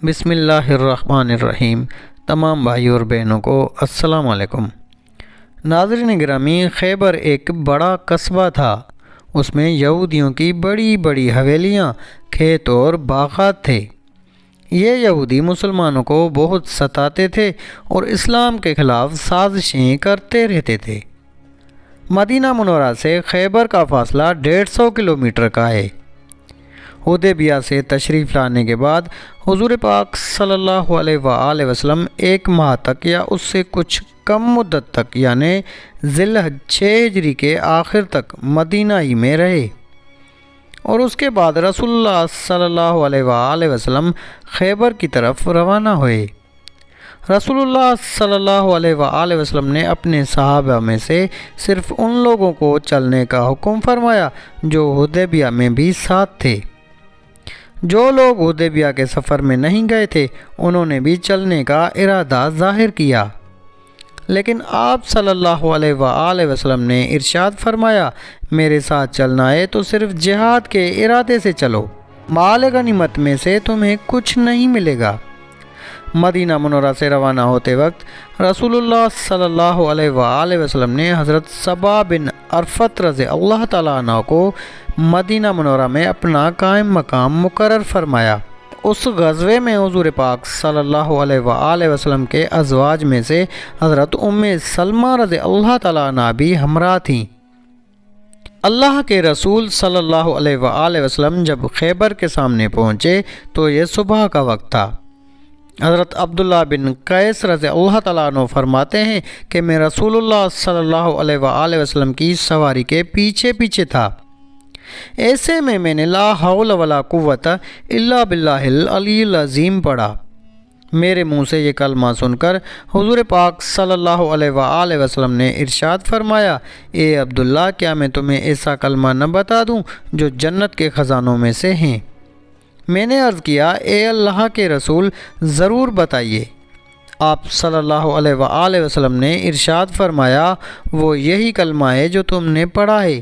بسم اللہ الرحمن الرحیم۔ تمام بھائیوں اور بہنوں کو السلام علیکم۔ ناظرین گرامی، خیبر ایک بڑا قصبہ تھا۔ اس میں یہودیوں کی بڑی بڑی حویلیاں، کھیت اور باغات تھے۔ یہ یہودی مسلمانوں کو بہت ستاتے تھے اور اسلام کے خلاف سازشیں کرتے رہتے تھے۔ مدینہ منورہ سے خیبر کا فاصلہ 150 کلومیٹر کا ہے۔ حدیبیہ سے تشریف لانے کے بعد حضور پاک صلی اللہ علیہ وآلہ وسلم 1 ماہ تک یا اس سے کچھ کم مدت تک یعنی ذی الحج 6 ہجری کے آخر تک مدینہ ہی میں رہے، اور اس کے بعد رسول اللہ صلی اللہ علیہ وآلہ وسلم خیبر کی طرف روانہ ہوئے۔ رسول اللہ صلی اللہ علیہ وآلہ وسلم نے اپنے صحابہ میں سے صرف ان لوگوں کو چلنے کا حکم فرمایا جو حدیبیہ میں بھی ساتھ تھے۔ جو لوگ حدیبیہ کے سفر میں نہیں گئے تھے انہوں نے بھی چلنے کا ارادہ ظاہر کیا، لیکن آپ صلی اللہ علیہ وآلہ وسلم نے ارشاد فرمایا، میرے ساتھ چلنا ہے تو صرف جہاد کے ارادے سے چلو، مال غنیمت میں سے تمہیں کچھ نہیں ملے گا۔ مدینہ منورہ سے روانہ ہوتے وقت رسول اللہ صلی اللہ علیہ وآلہ وسلم نے حضرت صبا بن عرفت رضی اللہ تعالیٰ عنہ کو مدینہ منورہ میں اپنا قائم مقام مقرر فرمایا۔ اس غزوے میں حضور پاک صلی اللہ علیہ وآلہ وسلم کے ازواج میں سے حضرت ام سلمہ رضی اللہ تعالیٰ عنہ بھی ہمراہ تھیں۔ اللہ کے رسول صلی اللہ علیہ وآلہ وسلم جب خیبر کے سامنے پہنچے تو یہ صبح کا وقت تھا۔ حضرت عبداللہ بن قیس رضی اللہ تعالیٰ عنہ فرماتے ہیں کہ میں رسول اللہ صلی اللہ علیہ وآلہ وسلم کی سواری کے پیچھے پیچھے تھا۔ ایسے میں نے لا حول ولا قوت الا باللہ العلی العظیم پڑھا۔ میرے منہ سے یہ کلمہ سن کر حضور پاک صلی اللہ علیہ وآلہ وسلم نے ارشاد فرمایا، اے عبداللہ، کیا میں تمہیں ایسا کلمہ نہ بتا دوں جو جنت کے خزانوں میں سے ہیں؟ میں نے عرض کیا، اے اللہ کے رسول، ضرور بتائیے۔ آپ صلی اللہ علیہ وآلہ وسلم نے ارشاد فرمایا، وہ یہی کلمہ ہے جو تم نے پڑھا ہے،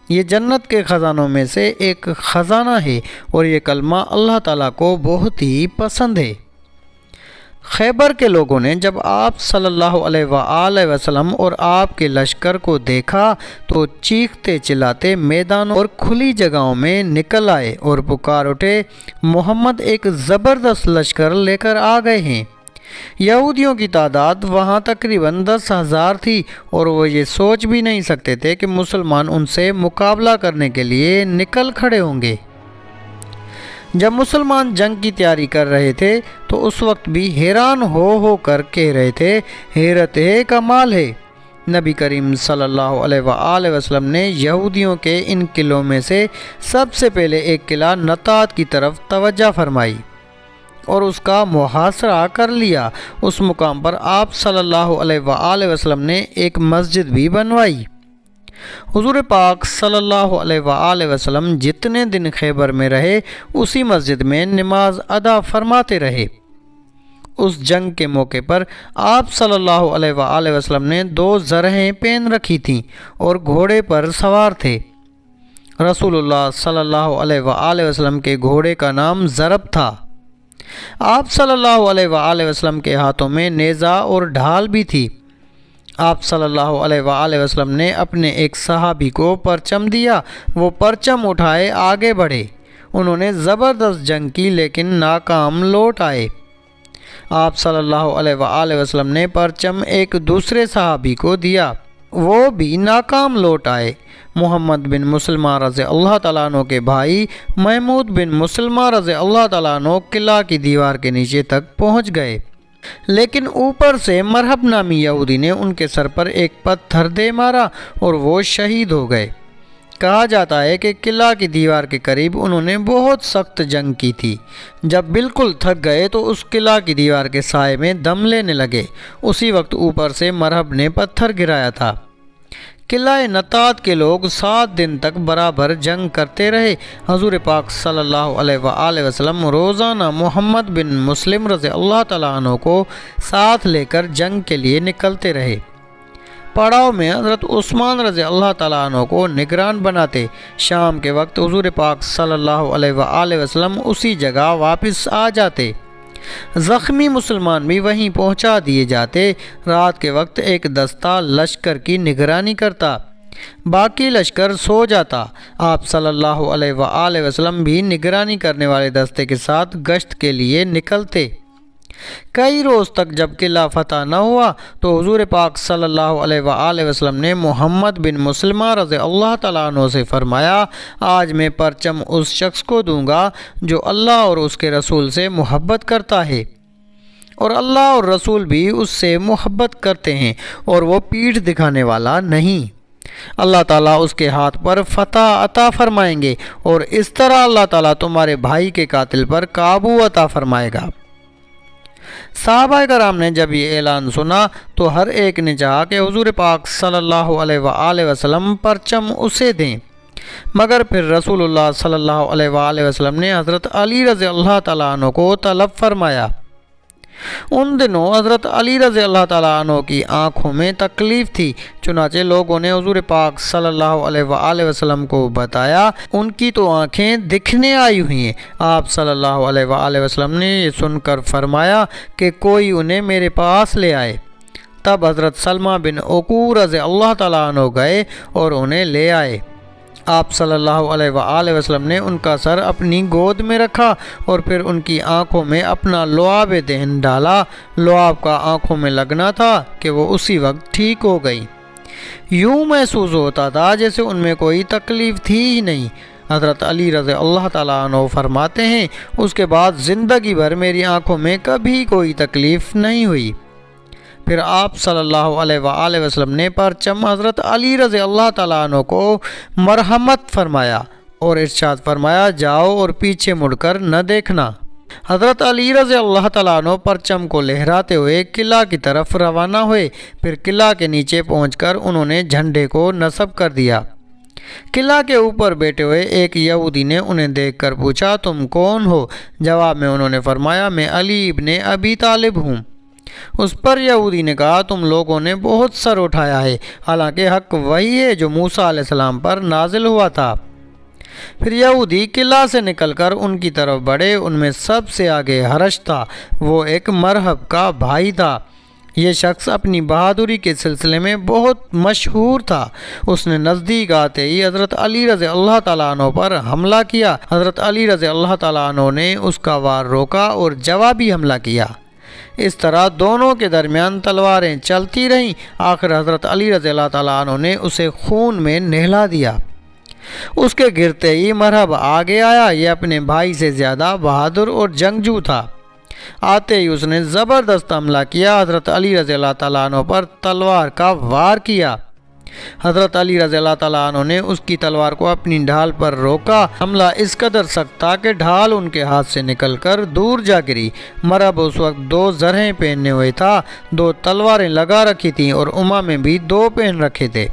یہ جنت کے خزانوں میں سے ایک خزانہ ہے اور یہ کلمہ اللہ تعالیٰ کو بہت ہی پسند ہے۔ خیبر کے لوگوں نے جب آپ صلی اللہ علیہ وآلہ وسلم اور آپ کے لشکر کو دیکھا تو چیختے چلاتے میدانوں اور کھلی جگہوں میں نکل آئے اور پکار اٹھے، محمد ایک زبردست لشکر لے کر آ گئے ہیں۔ یہودیوں کی تعداد وہاں تقریباً 10,000 تھی اور وہ یہ سوچ بھی نہیں سکتے تھے کہ مسلمان ان سے مقابلہ کرنے کے لیے نکل کھڑے ہوں گے۔ جب مسلمان جنگ کی تیاری کر رہے تھے تو اس وقت بھی حیران ہو کر کہہ رہے تھے، حیرت ہے کمال ہے۔ نبی کریم صلی اللہ علیہ وآلہ وسلم نے یہودیوں کے ان قلعوں میں سے سب سے پہلے ایک قلعہ نطات کی طرف توجہ فرمائی اور اس کا محاصرہ کر لیا۔ اس مقام پر آپ صلی اللہ علیہ وآلہ وسلم نے ایک مسجد بھی بنوائی۔ حضور پاک صلی اللہ علیہ وآلہ وسلم جتنے دن خیبر میں رہے اسی مسجد میں نماز ادا فرماتے رہے۔ اس جنگ کے موقع پر آپ صلی اللہ علیہ وآلہ وسلم نے 2 زرہیں پہن رکھی تھیں اور گھوڑے پر سوار تھے۔ رسول اللہ صلی اللہ علیہ وآلہ وسلم کے گھوڑے کا نام ضرب تھا۔ آپ صلی اللہ علیہ وآلہ وسلم کے ہاتھوں میں نیزہ اور ڈھال بھی تھی۔ آپ صلی اللہ علیہ وآلہ وسلم نے اپنے ایک صحابی کو پرچم دیا، وہ پرچم اٹھائے آگے بڑھے۔ انہوں نے زبردست جنگ کی لیکن ناکام لوٹ آئے۔ آپ صلی اللہ علیہ وآلہ وسلم نے پرچم ایک دوسرے صحابی کو دیا، وہ بھی ناکام لوٹ آئے۔ محمد بن مسلمہ رضی اللہ تعالیٰ عنہ کے بھائی محمود بن مسلمہ رضی اللہ تعالیٰ عنہ قلعہ کی دیوار کے نیچے تک پہنچ گئے، لیکن اوپر سے مرحب نامی یہودی نے ان کے سر پر ایک پتھر دے مارا اور وہ شہید ہو گئے۔ کہا جاتا ہے کہ قلعہ کی دیوار کے قریب انہوں نے بہت سخت جنگ کی تھی۔ جب بالکل تھک گئے تو اس قلعہ کی دیوار کے سائے میں دم لینے لگے۔ اسی وقت اوپر سے مرحب نے پتھر گرایا تھا۔ قلعہ نطات کے لوگ 7 دن تک برابر جنگ کرتے رہے۔ حضور پاک صلی اللہ علیہ وآلہ وسلم روزانہ محمد بن مسلم رضی اللہ تعالیٰ عنہ کو ساتھ لے کر جنگ کے لیے نکلتے رہے۔ پڑاؤ میں حضرت عثمان رضی اللہ تعالیٰ عنہ کو نگران بناتے۔ شام کے وقت حضور پاک صلی اللہ علیہ وآلہ وسلم اسی جگہ واپس آ جاتے۔ زخمی مسلمان بھی وہیں پہنچا دیے جاتے۔ رات کے وقت ایک دستہ لشکر کی نگرانی کرتا، باقی لشکر سو جاتا۔ آپ صلی اللہ علیہ وآلہ وسلم بھی نگرانی کرنے والے دستے کے ساتھ گشت کے لیے نکلتے۔ کئی روز تک جب قلعہ فتح نہ ہوا تو حضور پاک صلی اللہ علیہ وآلہ وسلم نے محمد بن مسلمہ رضی اللہ تعالیٰ عنہ سے فرمایا، آج میں پرچم اس شخص کو دوں گا جو اللہ اور اس کے رسول سے محبت کرتا ہے، اور اللہ اور رسول بھی اس سے محبت کرتے ہیں، اور وہ پیٹھ دکھانے والا نہیں۔ اللہ تعالیٰ اس کے ہاتھ پر فتح عطا فرمائیں گے، اور اس طرح اللہ تعالیٰ تمہارے بھائی کے قاتل پر قابو عطا فرمائے گا۔ صحابہ کرام نے جب یہ اعلان سنا تو ہر ایک نے چاہا کہ حضور پاک صلی اللہ علیہ وآلہ وسلم پرچم اسے دیں، مگر پھر رسول اللہ صلی اللہ علیہ وآلہ وسلم نے حضرت علی رضی اللہ تعالیٰ عنہ کو طلب فرمایا۔ ان دنوں حضرت علی رضی اللہ تعالیٰ عنہ کی آنکھوں میں تکلیف تھی، چنانچہ لوگوں نے حضور پاک صلی اللہ علیہ وآلہ وسلم کو بتایا ان کی تو آنکھیں دکھنے آئی ہوئی ہیں۔ آپ صلی اللہ علیہ وآلہ وسلم نے یہ سن کر فرمایا کہ کوئی انہیں میرے پاس لے آئے۔ تب حضرت سلمہ بن عقوع رضی اللہ تعالیٰ عنہ گئے اور انہیں لے آئے۔ آپ صلی اللہ علیہ وآلہ وسلم نے ان کا سر اپنی گود میں رکھا اور پھر ان کی آنکھوں میں اپنا لعاب دہن ڈالا۔ لعاب کا آنکھوں میں لگنا تھا کہ وہ اسی وقت ٹھیک ہو گئی، یوں محسوس ہوتا تھا جیسے ان میں کوئی تکلیف تھی ہی نہیں۔ حضرت علی رضی اللہ تعالیٰ عنہ فرماتے ہیں، اس کے بعد زندگی بھر میری آنکھوں میں کبھی کوئی تکلیف نہیں ہوئی۔ پھر آپ صلی اللہ علیہ وآلہ وسلم نے پرچم حضرت علی رضی اللہ تعالیٰ عنہ کو مرحمت فرمایا اور ارشاد فرمایا، جاؤ اور پیچھے مڑ کر نہ دیکھنا۔ حضرت علی رضی اللہ تعالیٰ عنہ پرچم کو لہراتے ہوئے قلعہ کی طرف روانہ ہوئے۔ پھر قلعہ کے نیچے پہنچ کر انہوں نے جھنڈے کو نصب کر دیا۔ قلعہ کے اوپر بیٹھے ہوئے ایک یہودی نے انہیں دیکھ کر پوچھا، تم کون ہو؟ جواب میں انہوں نے فرمایا، میں علی ابن ابی طالب ہوں۔ اس پر یہودی نے کہا، تم لوگوں نے بہت سر اٹھایا ہے، حالانکہ حق وہی ہے جو موسیٰ علیہ السلام پر نازل ہوا تھا۔ پھر یہودی قلعہ سے نکل کر ان کی طرف بڑھے۔ ان میں سب سے آگے حرش تھا، وہ ایک مرہب کا بھائی تھا۔ یہ شخص اپنی بہادری کے سلسلے میں بہت مشہور تھا۔ اس نے نزدیک آتے ہی حضرت علی رضی اللہ تعالیٰ عنہ پر حملہ کیا۔ حضرت علی رضی اللہ تعالیٰ عنہ نے اس کا وار روکا اور جوابی حملہ کیا۔ اس طرح دونوں کے درمیان تلواریں چلتی رہیں۔ آخر حضرت علی رضی اللہ تعالیٰ عنہ نے اسے خون میں نہلا دیا۔ اس کے گرتے ہی مرہب آگے آیا۔ یہ اپنے بھائی سے زیادہ بہادر اور جنگجو تھا۔ آتے ہی اس نے زبردست حملہ کیا، حضرت علی رضی اللہ تعالیٰ عنہ پر تلوار کا وار کیا۔ حضرت علی رضی اللہ تعالیٰ عنہ نے اس کی تلوار کو اپنی ڈھال پر روکا۔ حملہ اس قدر سخت تھا کہ ڈھال ان کے ہاتھ سے نکل کر دور جا گری۔ مرہب اس وقت 2 زرہیں پہنے ہوئے تھا، 2 تلواریں لگا رکھی تھیں اور امامے بھی 2 پہن رکھے تھے۔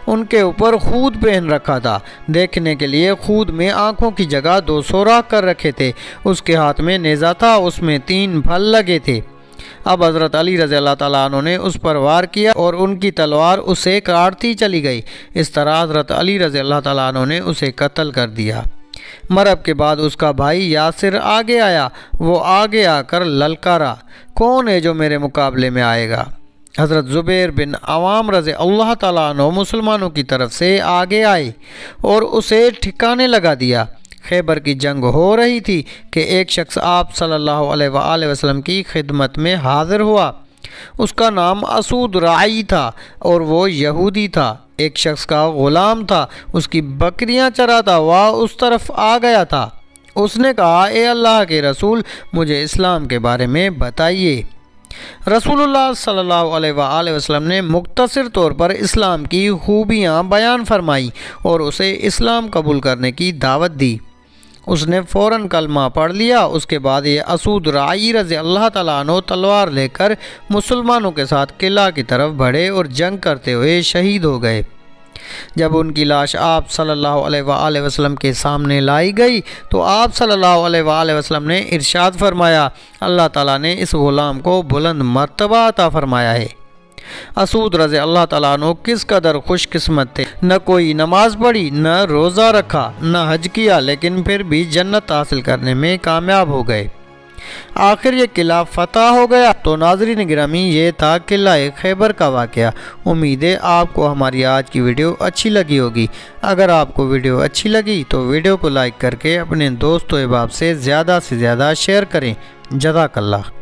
ان کے اوپر خود پہن رکھا تھا۔ دیکھنے کے لیے خود میں آنکھوں کی جگہ 2 سوراخ کر رکھے تھے۔ اس کے ہاتھ میں نیزہ تھا، اس میں 3 پھل لگے تھے۔ اب حضرت علی رضی اللہ تعالیٰ عنہ نے اس پر وار کیا اور ان کی تلوار اسے کاٹتی چلی گئی۔ اس طرح حضرت علی رضی اللہ تعالیٰ عنہ نے اسے قتل کر دیا۔ مرہب کے بعد اس کا بھائی یاسر آگے آیا۔ وہ آگے آ کر للکارا، کون ہے جو میرے مقابلے میں آئے گا؟ حضرت زبیر بن عوام رضی اللہ تعالیٰ عنہ مسلمانوں کی طرف سے آگے آئے اور اسے ٹھکانے لگا دیا۔ خیبر کی جنگ ہو رہی تھی کہ ایک شخص آپ صلی اللہ علیہ وآلہ وسلم کی خدمت میں حاضر ہوا۔ اس کا نام اسود راعی تھا اور وہ یہودی تھا۔ ایک شخص کا غلام تھا، اس کی بکریاں چراتا ہوا اس طرف آ گیا تھا۔ اس نے کہا، اے اللہ کے رسول، مجھے اسلام کے بارے میں بتائیے۔ رسول اللہ صلی اللہ علیہ وآلہ وسلم نے مختصر طور پر اسلام کی خوبیاں بیان فرمائی اور اسے اسلام قبول کرنے کی دعوت دی۔ اس نے فوراً کلمہ پڑھ لیا۔ اس کے بعد یہ اسود راعی رضی اللہ تعالیٰ عنہ تلوار لے کر مسلمانوں کے ساتھ قلعہ کی طرف بڑھے اور جنگ کرتے ہوئے شہید ہو گئے۔ جب ان کی لاش آپ صلی اللہ علیہ وآلہ وسلم کے سامنے لائی گئی تو آپ صلی اللہ علیہ وآلہ وسلم نے ارشاد فرمایا، اللہ تعالیٰ نے اس غلام کو بلند مرتبہ عطا فرمایا ہے۔ اسود رضی اللہ تعالیٰ عنہ کس قدر خوش قسمت تھے، نہ کوئی نماز پڑھی، نہ روزہ رکھا، نہ حج کیا، لیکن پھر بھی جنت حاصل کرنے میں کامیاب ہو گئے۔ آخر یہ قلعہ فتح ہو گیا۔ تو ناظرین گرامی، یہ تھا قلعہ خیبر کا واقعہ۔ امید ہے آپ کو ہماری آج کی ویڈیو اچھی لگی ہوگی۔ اگر آپ کو ویڈیو اچھی لگی تو ویڈیو کو لائک کر کے اپنے دوست و احباب سے زیادہ شیئر کریں۔ جزاک اللہ۔